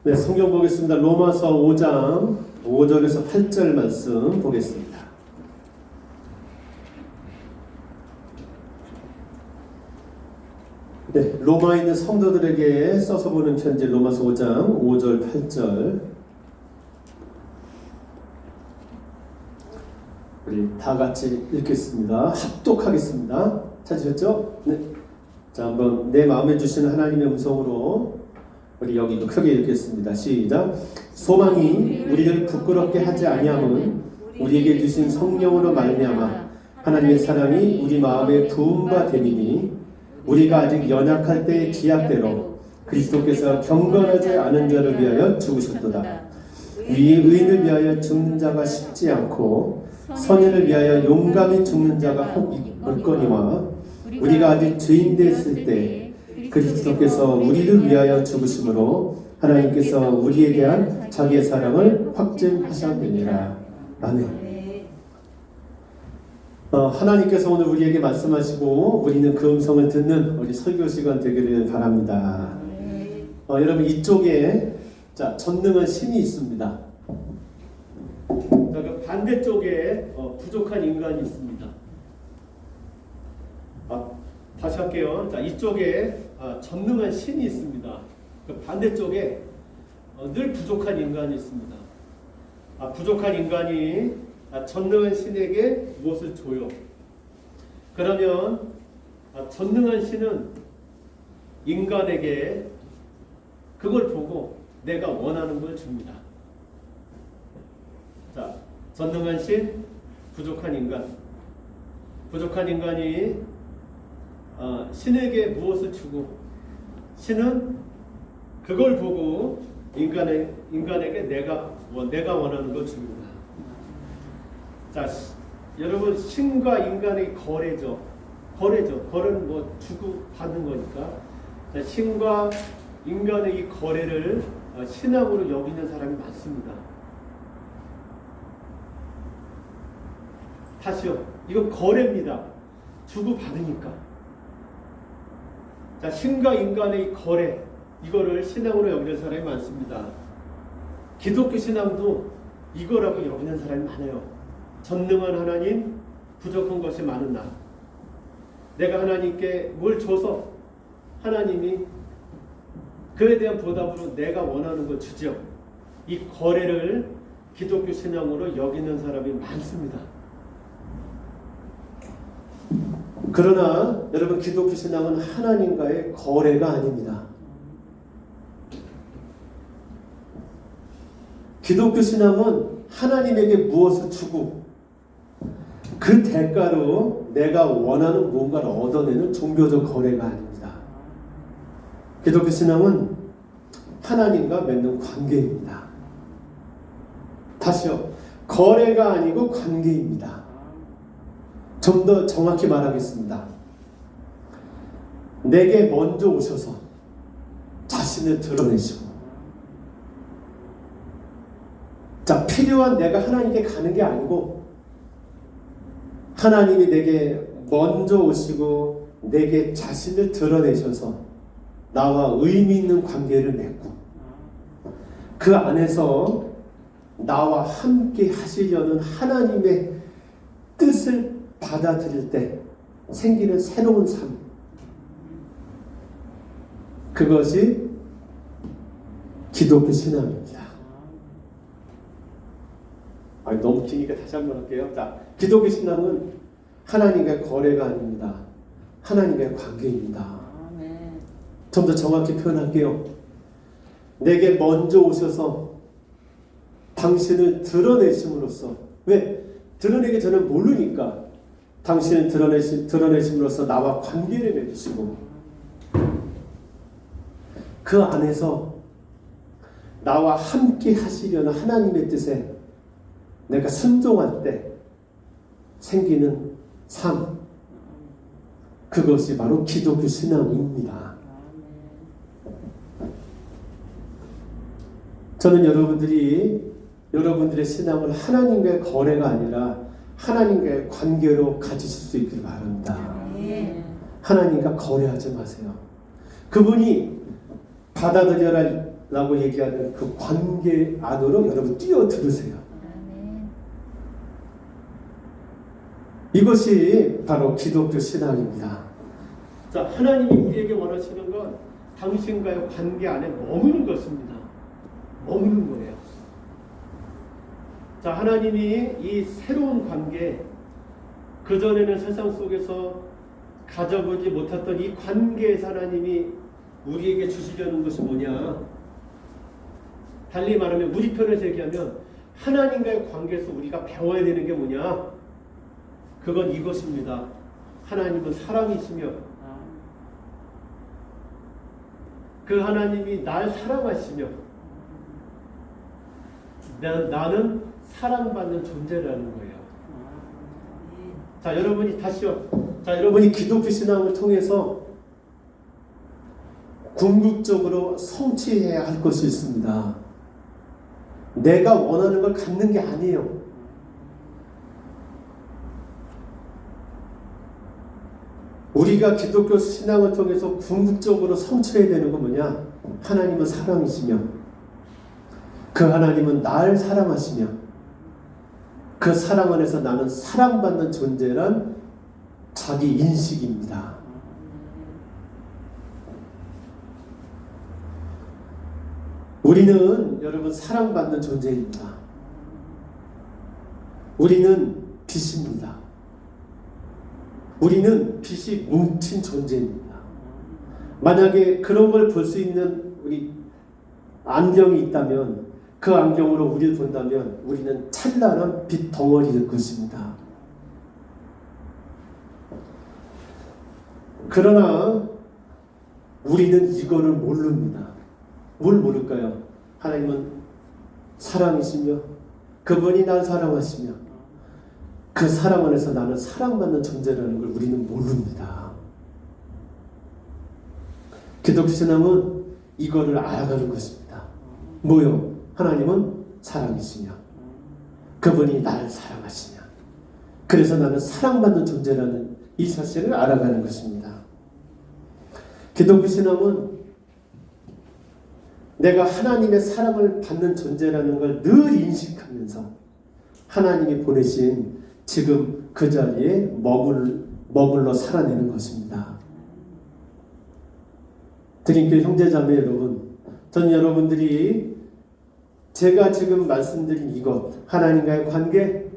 네, 성경 보겠습니다. 로마서 5장 5절에서 8절 말씀 보겠습니다. 네, 로마에 있는 성도들에게 써서 보는 편지 로마서 5장 5절 8절. 우리 다 같이 읽겠습니다. 합독하겠습니다. 찾으셨죠? 네. 자, 한번 내 마음에 주시는 하나님의 음성으로 우리 여기도 크게 읽겠습니다. 시작. 소망이 우리를 부끄럽게 하지 아니함은 우리에게 주신 성령으로 말미암아 하나님의 사랑이 우리 마음에 부은 바 됨이니 우리가 아직 연약할 때의 기약대로 그리스도께서 경건하지 않은 자를 위하여 죽으셨도다. 의인을 위하여 죽는 자가 쉽지 않고 선인을 위하여 용감히 죽는 자가 혹 있거니와 우리가 아직 죄인 됐을 때 그리스도께서 우리를 위하여 죽으심으로 하나님께서 우리에 대한 자기의 사랑을 확증하셨느니라. 아멘. 하나님께서 오늘 우리에게 말씀하시고 우리는 그 음성을 듣는 우리 설교 시간 되기를 바랍니다. 여러분 이쪽에 전능한 신이 있습니다. 그 반대쪽에 부족한 인간이 있습니다. 다시 할게요. 자, 이쪽에 전능한 신이 있습니다. 그 반대쪽에 늘 부족한 인간이 있습니다. 부족한 인간이 전능한 신에게 무엇을 줘요? 그러면 전능한 신은 인간에게 그걸 보고 내가 원하는 걸 줍니다. 자, 전능한 신, 부족한 인간. 부족한 인간이 신에게 무엇을 주고 신은 그걸 보고 인간에게 내가 원하는 걸 줍니다. 자, 여러분 신과 인간의 거래죠. 거래는 뭐 주고 받는 거니까. 자, 신과 인간의 이 거래를 신앙으로 여기는 사람이 많습니다. 다시요. 이거 거래입니다. 주고 받으니까. 자, 신과 인간의 거래, 이거를 신앙으로 여기는 사람이 많습니다. 기독교 신앙도 이거라고 여기는 사람이 많아요. 전능한 하나님, 부족한 것이 많은 나. 내가 하나님께 뭘 줘서 하나님이 그에 대한 보답으로 내가 원하는 걸 주죠. 이 거래를 기독교 신앙으로 여기는 사람이 많습니다. 그러나 여러분 기독교 신앙은 하나님과의 거래가 아닙니다. 기독교 신앙은 하나님에게 무엇을 주고 그 대가로 내가 원하는 무언가를 얻어내는 종교적 거래가 아닙니다. 기독교 신앙은 하나님과 맺는 관계입니다. 다시요. 거래가 아니고 관계입니다. 좀 더 정확히 말하겠습니다. 내게 먼저 오셔서 자신을 드러내시고, 자, 필요한 내가 하나님께 가는 게 아니고 하나님이 내게 먼저 오시고 내게 자신을 드러내셔서 나와 의미 있는 관계를 맺고 그 안에서 나와 함께 하시려는 하나님의 뜻을 받아들일 때 생기는 새로운 삶, 그것이 기독교 신앙입니다. 너무 기니까 다시 한번 할게요. 자, 기독교 신앙은 하나님과의 거래가 아닙니다. 하나님과의 관계입니다. 좀 더 정확히 표현할게요. 내게 먼저 오셔서 당신을 드러내심으로써, 왜? 드러내기 전에 모르니까 당신을 드러내심으로써 나와 관계를 맺으시고 그 안에서 나와 함께 하시려는 하나님의 뜻에 내가 순종할 때 생기는 삶, 그것이 바로 기독교 신앙입니다. 저는 여러분들의 신앙을 하나님과의 거래가 아니라 하나님과의 관계로 가지실 수 있길 바랍니다. 하나님과 거래하지 마세요. 그분이 받아들여야 라고 얘기하는 그 관계 안으로 여러분 뛰어들으세요. 이것이 바로 기독교 신앙입니다. 자, 하나님이 우리에게 원하시는 건 당신과의 관계 안에 머무는 것입니다. 머무는 거예요. 자, 하나님이 이 새로운 관계, 그전에는 세상 속에서 가져보지 못했던 이 관계에서 하나님이 우리에게 주시려는 것이 뭐냐? 달리 말하면 우리 편에서 얘기하면 하나님과의 관계에서 우리가 배워야 되는 게 뭐냐? 그건 이것입니다. 하나님은 사랑이시며 그 하나님이 날 사랑하시며 나는 사랑받는 존재라는 거예요. 자, 여러분이 다시요. 자, 여러분이 기독교 신앙을 통해서 궁극적으로 성취해야 할 것이 있습니다. 내가 원하는 걸 갖는 게 아니에요. 우리가 기독교 신앙을 통해서 궁극적으로 성취해야 되는 건 뭐냐? 하나님은 사랑이시며 그 하나님은 날 사랑하시며 그 사랑 안에서 나는 사랑받는 존재란 자기 인식입니다. 우리는 여러분 사랑받는 존재입니다. 우리는 빛입니다. 우리는 빛이 뭉친 존재입니다. 만약에 그런 걸 볼 수 있는 우리 안경이 있다면 그 안경으로 우리를 본다면 우리는 찬란한 빛 덩어리일 것입니다. 그러나 우리는 이거를 모릅니다. 뭘 모를까요? 하나님은 사랑이시며 그분이 날 사랑하시며 그 사랑 안에서 나는 사랑받는 존재라는 걸 우리는 모릅니다. 기독교 신앙은 이거를 알아가는 것입니다. 뭐요? 하나님은 사랑이시며 그분이 나를 사랑하시며 그래서 나는 사랑받는 존재라는 이 사실을 알아가는 것입니다. 기독교 신앙은 내가 하나님의 사랑을 받는 존재라는 걸 늘 인식하면서 하나님이 보내신 지금 그 자리에 머물러 살아내는 것입니다. 드림교회 형제자매 여러분, 전 여러분들이 제가 지금 말씀드린 이것, 하나님과의 관계,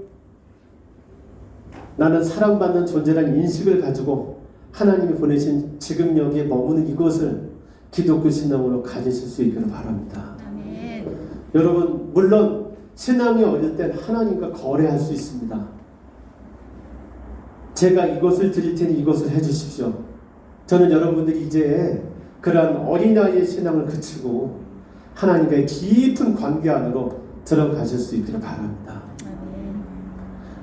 나는 사랑받는 존재라는 인식을 가지고 하나님이 보내신 지금 여기에 머무는 이것을 기독교 신앙으로 가지실 수 있기를 바랍니다. 아멘. 여러분, 물론 신앙이 어릴 땐 하나님과 거래할 수 있습니다. 제가 이것을 드릴 테니 이것을 해주십시오. 저는 여러분들이 이제 그러한 어린아이의 신앙을 그치고 하나님과의 깊은 관계 안으로 들어가실 수 있기를 바랍니다. 아멘.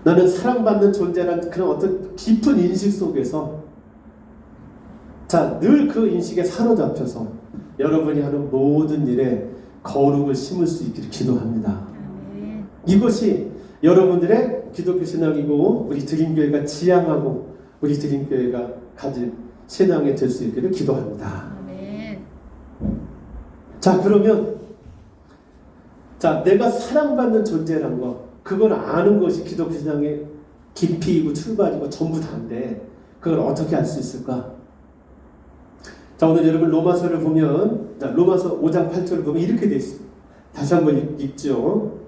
나는 사랑받는 존재라는 그런 어떤 깊은 인식 속에서 늘 그 인식에 사로잡혀서 여러분이 하는 모든 일에 거룩을 심을 수 있기를 기도합니다. 아멘. 이것이 여러분들의 기독교 신앙이고 우리 드림교회가 지향하고 우리 드림교회가 가질 신앙이 될 수 있기를 기도합니다. 아멘. 자, 그러면 내가 사랑받는 존재란 거, 그걸 아는 것이 기독교 신앙의 깊이이고 출발이고 전부 다인데 그걸 어떻게 알 수 있을까? 자, 오늘 여러분 로마서를 보면 로마서 5장 8절을 보면 이렇게 되어 있습니다. 다시 한번 읽죠.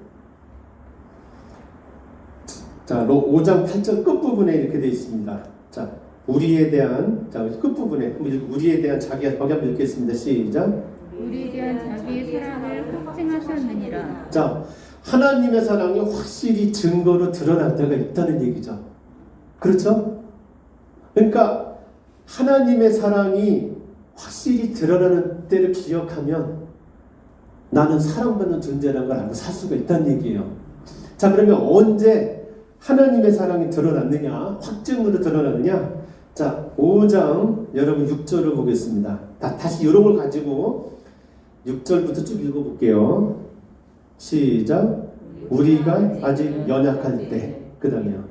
자, 5장 8절 끝부분에 이렇게 되어 있습니다. 자, 우리에 대한 끝부분에 우리에 대한 자기가 거기 한번 읽겠습니다. 시작. 우리에 대한 자기의 사랑을 확증하셨느니라. 자, 하나님의 사랑이 확실히 증거로 드러날 때가 있다는 얘기죠. 그렇죠? 그러니까 하나님의 사랑이 확실히 드러나는 때를 기억하면 나는 사랑받는 존재라는 걸 알고 살 수가 있다는 얘기예요. 자, 그러면 언제 하나님의 사랑이 드러났느냐? 확증으로 드러났느냐? 자, 5장 여러분 6절을 보겠습니다. 다시 이런 걸 가지고 6절부터 쭉 읽어볼게요. 시작. 우리가 아직 연약할 때. 그 다음에요.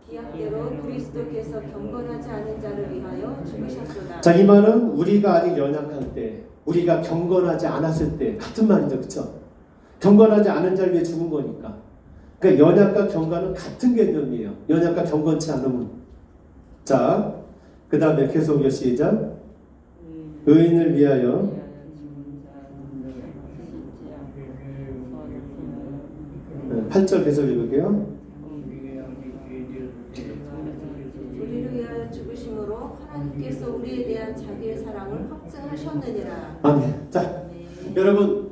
기약대로 그리스도께서 경건하지 않은 자를 위하여 죽으셨도다. 자, 이 말은 우리가 아직 연약할 때, 우리가 경건하지 않았을 때 같은 말이죠, 그렇죠? 경건하지 않은 자를 위해 죽은 거니까. 그러니까 연약과 경건은 같은 개념이에요. 연약과 경건치 않음은. 자, 그 다음에 계속요. 시작. 의인을 위하여 8절 계속 읽을게요. 우리를 위하여 죽으심으로 하나님께서 우리에 대한 자기의 사랑을 확증하셨느니라. 아멘. 자, 여러분,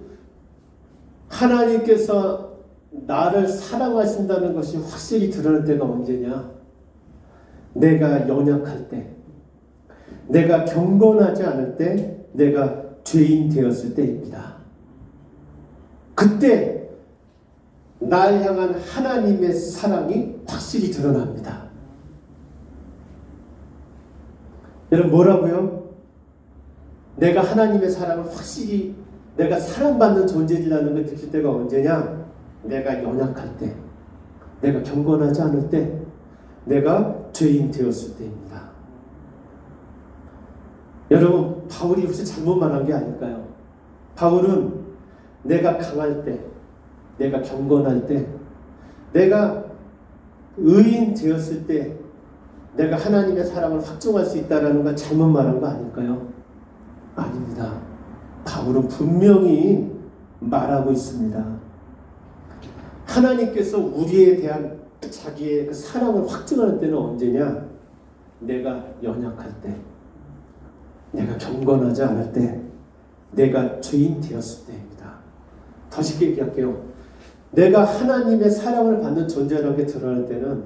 하나님께서 나를 사랑하신다는 것이 확실히 드러날 때가 언제냐? 내가 연약할 때, 내가 경건하지 않을 때, 내가 죄인 되었을 때입니다. 그때 날 향한 하나님의 사랑이 확실히 드러납니다. 여러분, 뭐라고요? 내가 하나님의 사랑을 확실히 내가 사랑받는 존재라는 걸 느낄 때가 언제냐? 내가 연약할 때, 내가 경건하지 않을 때, 내가 죄인 되었을 때입니다. 여러분, 바울이 혹시 잘못 말한 게 아닐까요? 바울은 내가 강할 때, 내가 경건할 때, 내가 의인 되었을 때, 내가 하나님의 사랑을 확증할 수 있다는 걸 잘못 말한 거 아닐까요? 아닙니다. 바울은 분명히 말하고 있습니다. 하나님께서 우리에 대한 자기의 그 사랑을 확증하는 때는 언제냐? 내가 연약할 때, 내가 경건하지 않을 때, 내가 죄인 되었을 때입니다. 더 쉽게 얘기할게요. 내가 하나님의 사랑을 받는 존재라는 게 드러날 때는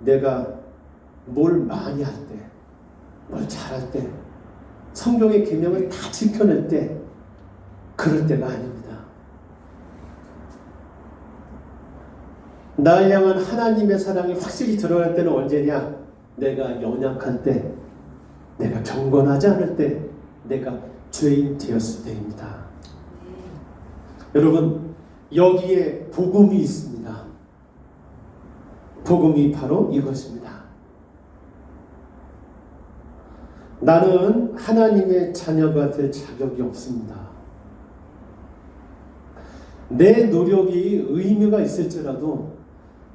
내가 뭘 많이 할 때, 뭘 잘할 때, 성경의 계명을 다 지켜낼 때, 그럴 때가 아닙니다. 날 향한 하나님의 사랑이 확실히 드러날 때는 언제냐? 내가 연약할 때, 내가 경건하지 않을 때, 내가 죄인 되었을 때입니다. 여러분, 여기에 복음이 있습니다. 복음이 바로 이것입니다. 나는 하나님의 자녀가 될 자격이 없습니다. 내 노력이 의미가 있을지라도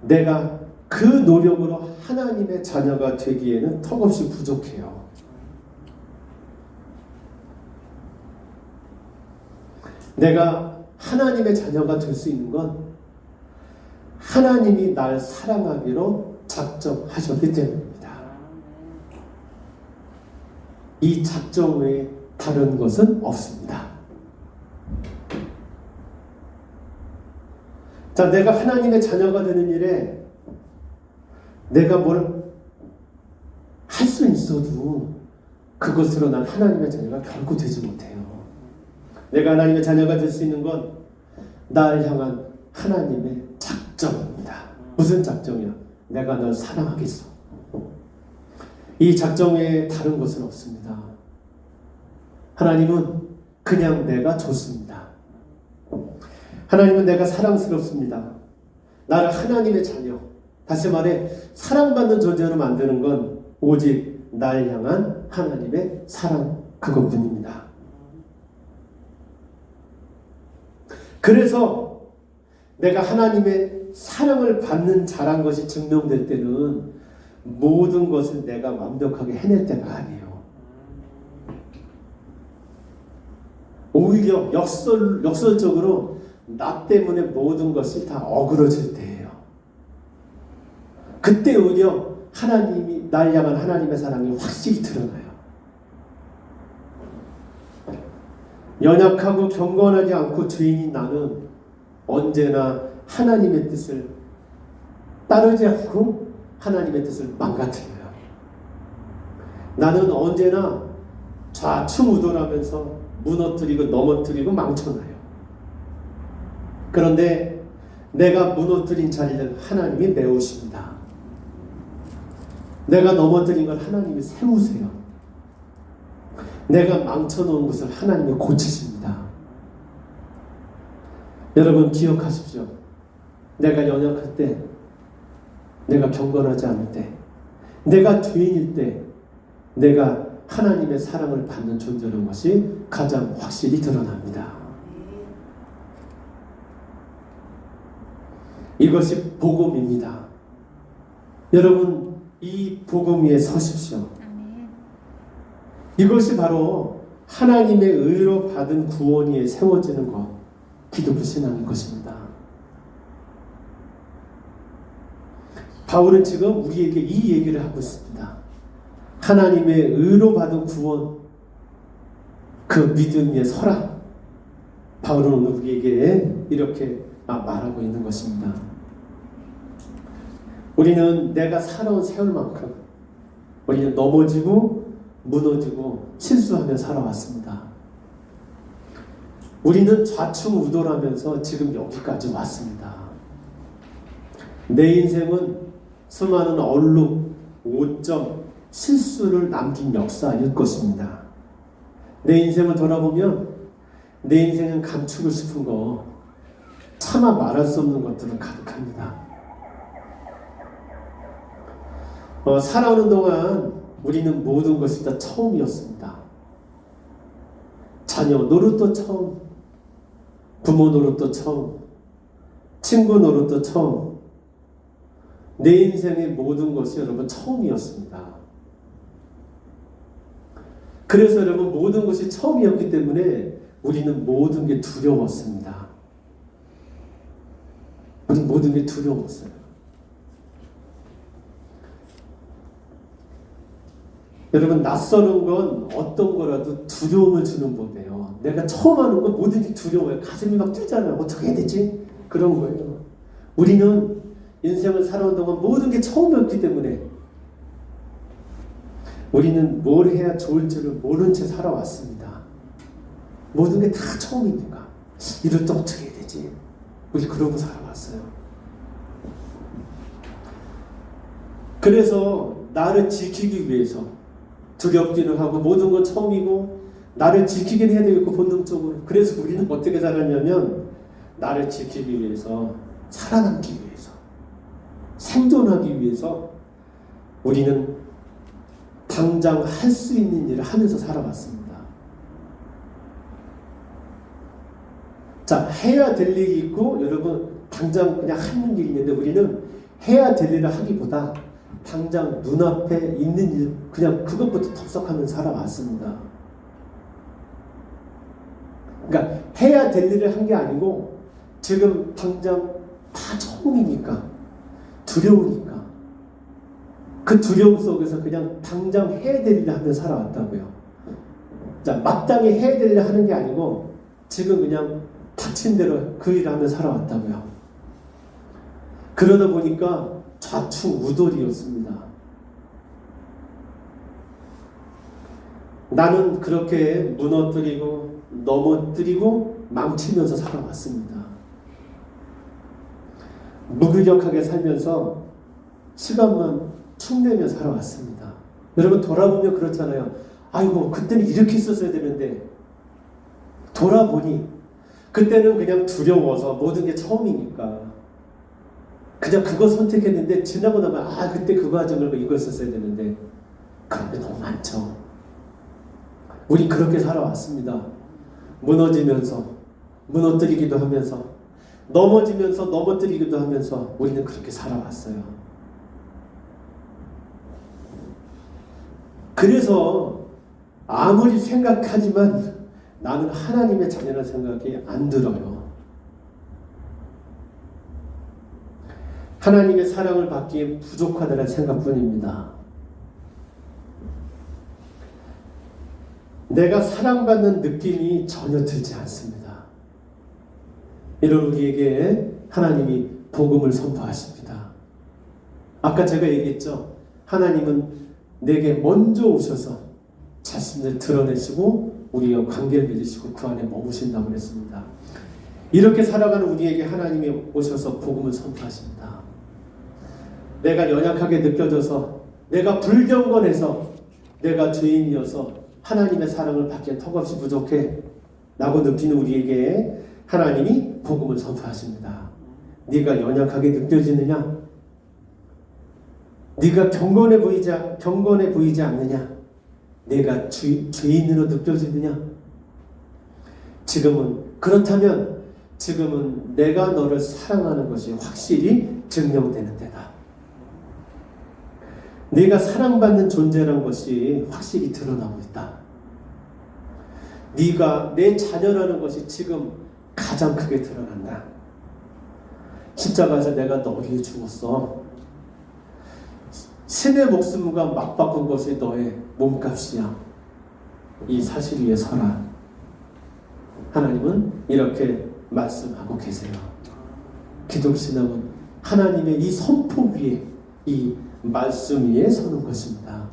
내가 그 노력으로 하나님의 자녀가 되기에는 턱없이 부족해요. 내가 하나님의 자녀가 될 수 있는 건 하나님이 날 사랑하기로 작정하셨기 때문입니다. 이 작정 외에 다른 것은 없습니다. 자, 내가 하나님의 자녀가 되는 일에 내가 뭘 할 수 있어도 그것으로 난 하나님의 자녀가 결코 되지 못해요. 내가 하나님의 자녀가 될 수 있는 건 날 향한 하나님의 작정입니다. 무슨 작정이야? 내가 널 사랑하겠어. 이 작정 외에 다른 것은 없습니다. 하나님은 그냥 내가 좋습니다. 하나님은 내가 사랑스럽습니다. 나를 하나님의 자녀, 다시 말해 사랑받는 존재로 만드는 건 오직 날 향한 하나님의 사랑, 그것뿐입니다. 그래서 내가 하나님의 사랑을 받는 자란 것이 증명될 때는 모든 것을 내가 완벽하게 해낼 때가 아니에요. 오히려 역설적으로 나 때문에 모든 것이 다 어그러질 때예요. 그때 오히려 하나님이 날 향한 하나님의 사랑이 확실히 드러나요. 연약하고 경건하지 않고 죄인인 나는 언제나 하나님의 뜻을 따르지 않고 하나님의 뜻을 망가뜨려요. 나는 언제나 좌충우돌하면서 무너뜨리고 넘어뜨리고 망쳐놔요. 그런데 내가 무너뜨린 자리를 하나님이 메우십니다. 내가 넘어뜨린 걸 하나님이 세우세요. 내가 망쳐놓은 것을 하나님이 고치십니다. 여러분 기억하십시오. 내가 연약할 때, 내가 경건하지 않을 때, 내가 죄인일 때, 내가 하나님의 사랑을 받는 존재라는 것이 가장 확실히 드러납니다. 이것이 복음입니다. 여러분, 이 복음 위에 서십시오. 아멘. 이것이 바로 하나님의 의로 받은 구원 위에 세워지는 것, 기독교 신앙인 것입니다. 바울은 지금 우리에게 이 얘기를 하고 있습니다. 하나님의 의로 받은 구원, 그 믿음 위에 서라. 바울은 오늘 우리에게 이렇게 말하고 있는 것입니다. 우리는 내가 살아온 세월만큼 우리는 넘어지고 무너지고 실수하며 살아왔습니다. 우리는 좌충우돌하면서 지금 여기까지 왔습니다. 내 인생은 수많은 얼룩, 오점, 실수를 남긴 역사일 것입니다. 내 인생을 돌아보면 내 인생은 감추고 싶은 거, 차마 말할 수 없는 것들은 가득합니다. 살아오는 동안 우리는 모든 것이 다 처음이었습니다. 자녀 노릇도 처음, 부모 노릇도 처음, 친구 노릇도 처음, 내 인생의 모든 것이 여러분 처음이었습니다. 그래서 여러분 모든 것이 처음이었기 때문에 우리는 모든 게 두려웠습니다. 우리 모든 게 두려웠어요. 여러분, 낯서는 건 어떤 거라도 두려움을 주는 법이에요. 내가 처음 하는 건 모든 게 두려워요. 가슴이 막 뛰잖아요. 어떻게 해야 되지? 그런 거예요. 우리는 인생을 살아온 동안 모든 게 처음이었기 때문에 우리는 뭘 해야 좋을지를 모른 채 살아왔습니다. 모든 게 다 처음이니까 이럴 때 어떻게 해야 되지? 우리 그러고 살아왔어요. 그래서 나를 지키기 위해서 두렵기는 하고 모든 건 처음이고 나를 지키긴 해야 되겠고 본능적으로. 그래서 우리는 어떻게 살았냐면 나를 지키기 위해서, 살아남기 위해서, 생존하기 위해서 우리는 당장 할 수 있는 일을 하면서 살아왔습니다. 자, 해야 될 일이 있고 여러분 당장 그냥 하는 일이 있는데 우리는 해야 될 일을 하기보다 당장 눈앞에 있는 일, 그냥 그것부터 덥석하면서 살아왔습니다. 그러니까 해야 될 일을 한 게 아니고 지금 당장 다 처음이니까 두려우니까 그 두려움 속에서 그냥 당장 해야 될 일을 하면서 살아왔다고요. 자, 마땅히 해야 될 일을 하는 게 아니고 지금 그냥 닥친 대로 그 일을 하면서 살아왔다고요. 그러다 보니까 좌충우돌이었습니다. 나는 그렇게 무너뜨리고 넘어뜨리고 망치면서 살아왔습니다. 무기력하게 살면서 시간만 축내며 살아왔습니다. 여러분 돌아보면 그렇잖아요. 아이고 그때는 이렇게 했었어야 되는데 돌아보니 그때는 그냥 두려워서 모든 게 처음이니까 그냥 그거 선택했는데 지나고 나면 그때 그거 하지 말고 이거 했었어야 되는데 그런 게 너무 많죠. 우리 그렇게 살아왔습니다. 무너지면서 무너뜨리기도 하면서 넘어지면서 넘어뜨리기도 하면서 우리는 그렇게 살아왔어요. 그래서 아무리 생각하지만 나는 하나님의 자녀라는 생각이 안 들어요. 하나님의 사랑을 받기에 부족하다는 생각뿐입니다. 내가 사랑받는 느낌이 전혀 들지 않습니다. 이런 우리에게 하나님이 복음을 선포하십니다. 아까 제가 얘기했죠. 하나님은 내게 먼저 오셔서 자신을 드러내시고 우리와 관계를 맺으시고 그 안에 머무신다고 했습니다. 이렇게 살아가는 우리에게 하나님이 오셔서 복음을 선포하십니다. 내가 연약하게 느껴져서, 내가 불경건해서, 내가 죄인이어서 하나님의 사랑을 받기에 턱없이 부족해 라고 느끼는 우리에게 하나님이 복음을 선포하십니다. 네가 연약하게 느껴지느냐? 네가 경건해 보이지 않느냐? 내가 죄인으로 느껴지느냐? 그렇다면 지금은 내가 너를 사랑하는 것이 확실히 증명되는 때다. 네가 사랑받는 존재라는 것이 확실히 드러나고 있다. 네가 내 자녀라는 것이 지금 가장 크게 드러난다. 십자가에서 내가 너를 위해 죽었어. 신의 목숨과 맞바꾼 것이 너의 몸값이야. 이 사실 위에 서라. 하나님은 이렇게 말씀하고 계세요. 기독신앙은 하나님의 이 선포 위에, 이 말씀 위에 서는 것입니다.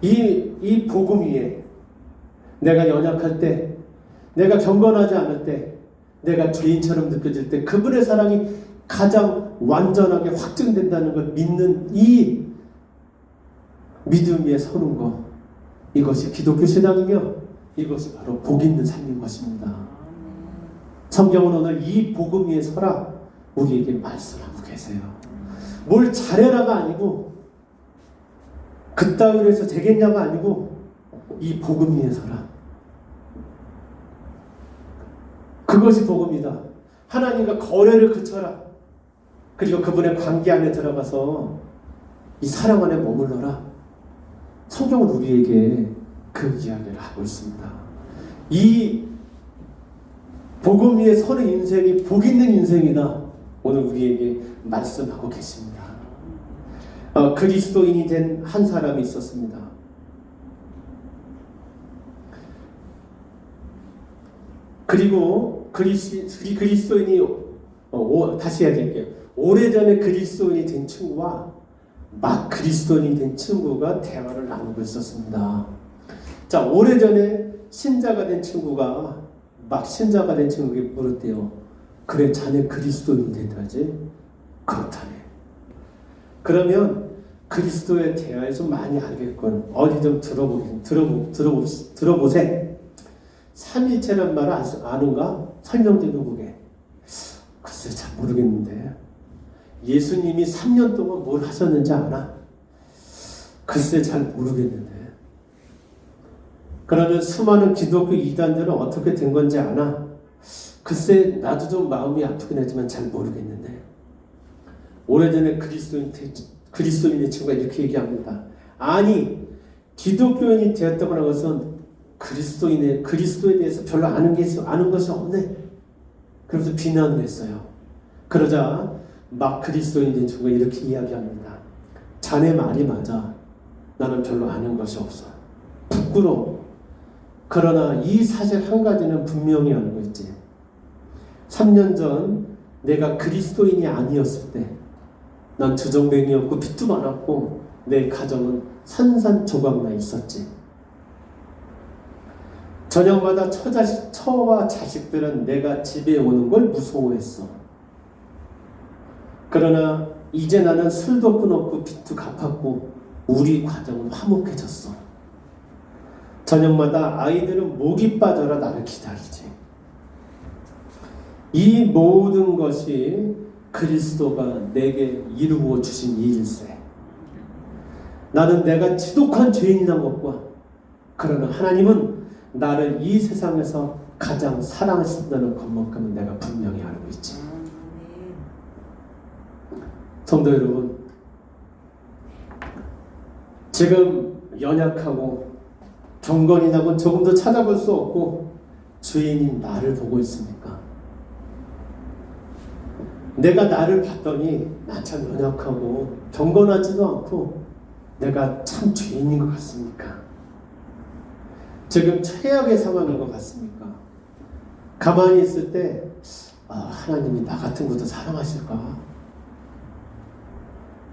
이 복음 위에 내가 연약할 때, 내가 경건하지 않을 때, 내가 죄인처럼 느껴질 때 그분의 사랑이 가장 완전하게 확증된다는 걸 믿는 이 믿음 위에 서는 것, 이것이 기독교 신앙이며 이것이 바로 복 있는 삶인 것입니다. 성경은 오늘 이 복음 위에 서라 우리에게 말씀하고 계세요. 뭘 잘해라가 아니고 그따위로 해서 되겠냐가 아니고 이 복음 위에 서라. 그것이 복음이다. 하나님과 거래를 그쳐라. 그리고 그분의 관계 안에 들어가서 이 사랑 안에 머물러라. 성경은 우리에게 그 이야기를 하고 있습니다. 이 복음 위에 서는 인생이 복 있는 인생이다. 오늘 우리에게 말씀하고 계십니다. 그리스도인이 된 한 사람이 있었습니다. 그리고 그리스도인이 다시 해야 될게요. 오래전에 그리스도인이 된 친구와 막 그리스도인이 된 친구가 대화를 나누고 있었습니다. 자, 오래전에 신자가 된 친구가 막 신자가 된 친구에게 물었대요. 그래, 자네 그리스도인이 됐다지? 그렇다네. 그러면 그리스도에 대하여 좀 많이 알겠군. 어디 좀 들어보세. 삼위일체란 말을 아는가? 설명 좀 해보게. 글쎄 잘 모르겠는데. 예수님이 3년 동안 뭘 하셨는지 알아? 글쎄 잘 모르겠는데. 그러면 수많은 기독교 이단들은 어떻게 된 건지 아나? 글쎄 나도 좀 마음이 아프긴 하지만 잘 모르겠는데. 오래전에 그리스도인의 친구가 이렇게 얘기합니다. 아니, 기독교인이 되었다고 하는 것은 그리스도에 대해서 별로 아는 것이 없네. 그래서 비난을 했어요. 그러자 막 그리스도인 된 친구가 이렇게 이야기합니다. 자네 말이 맞아. 나는 별로 아는 것이 없어. 부끄러워. 그러나 이 사실 한 가지는 분명히 알고 있지. 3년 전 내가 그리스도인이 아니었을 때 난 주정뱅이였고 빚도 많았고 내 가정은 산산조각나 있었지. 저녁마다 처와 자식들은 내가 집에 오는 걸 무서워했어. 그러나 이제 나는 술도 끊었고 빚도 갚았고 우리 가정은 화목해졌어. 저녁마다 아이들은 목이 빠져라 나를 기다리지. 이 모든 것이 그리스도가 내게 이루어 주신 일일세. 나는 내가 지독한 죄인이란 것과 그러나 하나님은 나를 이 세상에서 가장 사랑하신다는 것만큼은 내가 분명히 알고 있지. 성도 여러분, 지금 연약하고 경건이라고 조금도 찾아볼 수 없고 죄인인 나를 보고 있습니까? 내가 나를 봤더니 나 참 연약하고 경건하지도 않고 내가 참 죄인인 것 같습니까? 지금 최악의 상황인 것 같습니까? 가만히 있을 때 하나님이 나 같은 것도 사랑하실까?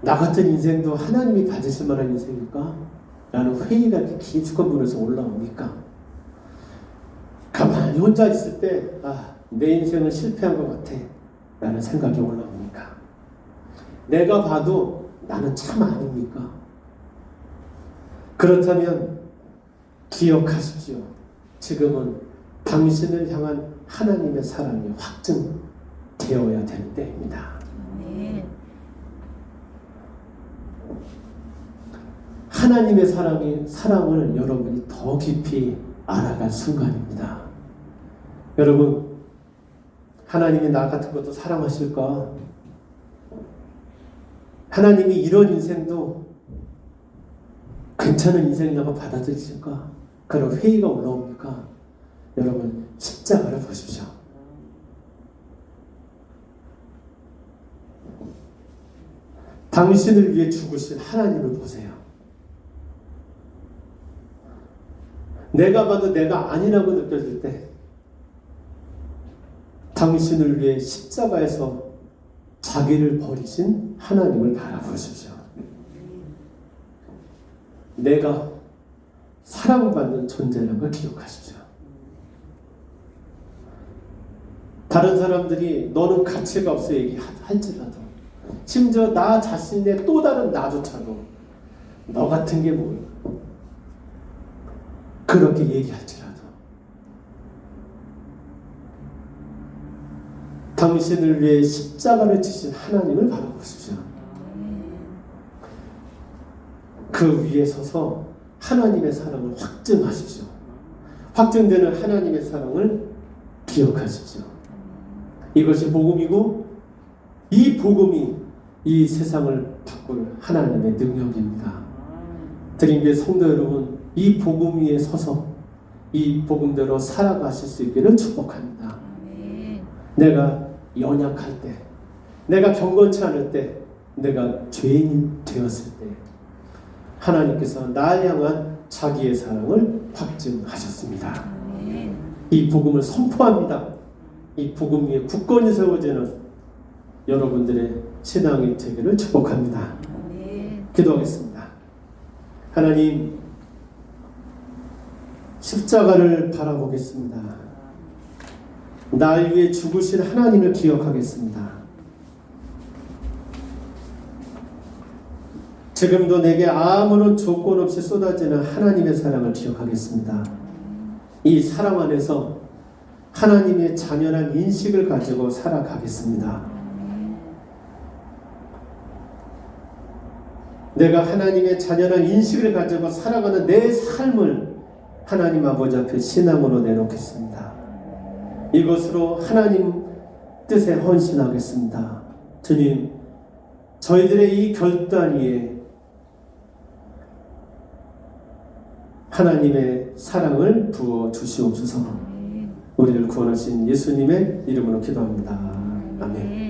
나 같은 인생도 하나님이 받으실 만한 인생일까? 라는 회의가 이렇게 깊숙한 분에서 올라옵니까? 가만히 혼자 있을 때 내 인생은 실패한 것 같아 라는 생각이 올라옵니까? 내가 봐도 나는 참 아닙니까? 그렇다면 기억하십시오. 지금은 당신을 향한 하나님의 사랑이 확증되어야 되는 때입니다. 하나님의 사랑을 여러분이 더 깊이 알아갈 순간입니다. 여러분, 하나님이 나 같은 것도 사랑하실까? 하나님이 이런 인생도 괜찮은 인생이라고 받아들이실까? 그런 회의가 올라옵니까? 여러분, 십자가를 보십시오. 당신을 위해 죽으신 하나님을 보세요. 내가 봐도 내가 아니라고 느껴질 때 당신을 위해 십자가에서 자기를 버리신 하나님을 바라보십시오. 내가 사랑받는 존재라는 걸 기억하십시오. 다른 사람들이 너는 가치가 없어 얘기할지라도, 심지어 나 자신의 또 다른 나조차도 너 같은 게 뭐야? 그렇게 얘기할지라도 당신을 위해 십자가를 지신 하나님을 바라보십시오. 그 위에 서서 하나님의 사랑을 확증하십시오. 확증되는 하나님의 사랑을 기억하십시오. 이것이 복음이고, 이 복음이 이 세상을 바꿀 하나님의 능력입니다. 드림교회 성도 여러분, 이 복음 위에 서서 이 복음대로 살아가실 수 있기를 축복합니다. 내가 연약할 때, 내가 경건치 않을 때, 내가 죄인이 되었을 때 하나님께서 나를 향한 자기의 사랑을 확증하셨습니다. 이 복음을 선포합니다. 이 복음 위에 굳건히 세워지는 여러분들의 신앙이 되기를 축복합니다. 기도하겠습니다. 하나님, 십자가를 바라보겠습니다. 날 위해 죽으신 하나님을 기억하겠습니다. 지금도 내게 아무런 조건 없이 쏟아지는 하나님의 사랑을 기억하겠습니다. 이 사랑 안에서 하나님의 자녀란 인식을 가지고 살아가겠습니다. 내가 하나님의 자녀란 인식을 가지고 살아가는 내 삶을 하나님 아버지 앞에 신앙으로 내놓겠습니다. 이것으로 하나님 뜻에 헌신하겠습니다. 주님, 저희들의 이 결단 위에 하나님의 사랑을 부어 주시옵소서. 우리를 구원하신 예수님의 이름으로 기도합니다. 아멘.